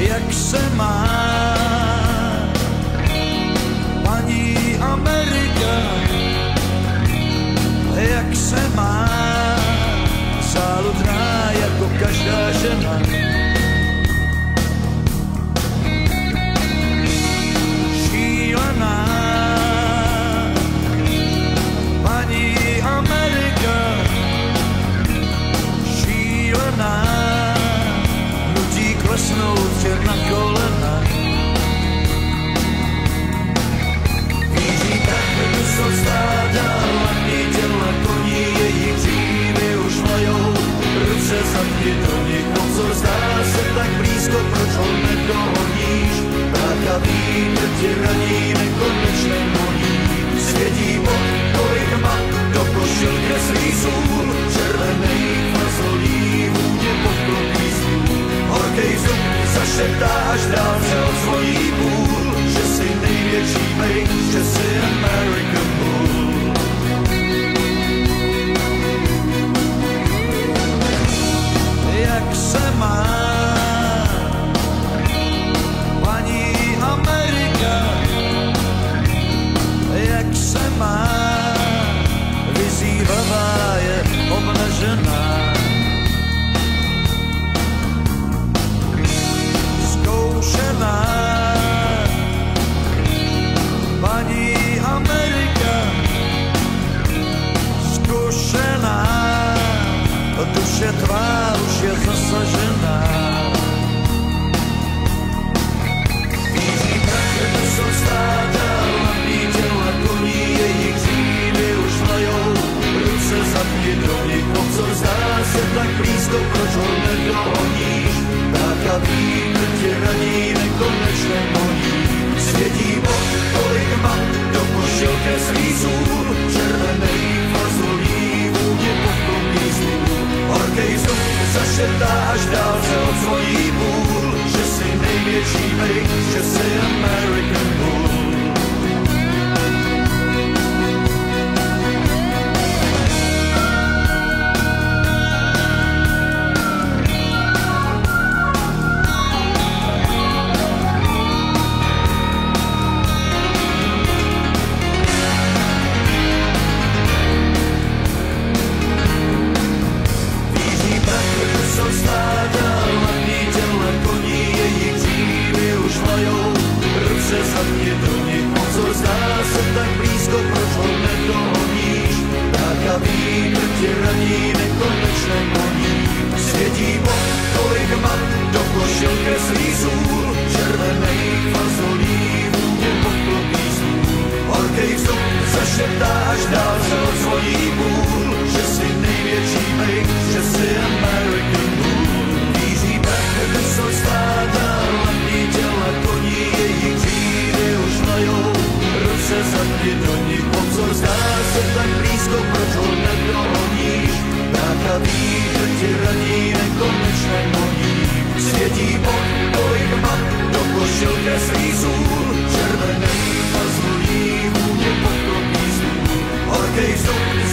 jak se má. Paní Amerika, jak se má, záludná jako každá žena. Šílená, paní Amerika, šílená, nutí klesnout tě na kolena. Víří tak, jsou stáda, hlavní těla koní, jejich dříví už majou ruce zadky do nich. Pozor, zdá se tak blízko, proč ho nedohoníš? Brácha vítr tě raní, nekonečně moní. Světí pod kolik mat, do košil kreslí sůl, červenej fazolí, vůně podklopí stůl. Horkej vzduch zašeptá, až dálce odzvoní půl, že jsi největší bejk, že jsi American Bull. Jak se má paní Amerika, jak se má, vyzývavá je obnažená. Zkoušená paní Amerika, zkušená, duše tvá už je zasažená. Víří prachy, to jsou stáda, hlavní těla koní, jejich dříví už majou ruce zadky do nich. Pozor, zdá se tak blízko, proč ho nedohoníš? Brácha vítr tě raní, nekonečně moní. Světí pod kolik mat, do košil kreslí sůl, červenej fazolí, vůně podklopí stůl. Horkej vzduch zašeptá, až dálce odzvoní půl, že jsi největší bejk, že jsi American Bull.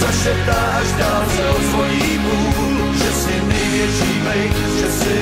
Zašeptáš dál se odzvoní půl, že jsi největší bejk, že jsi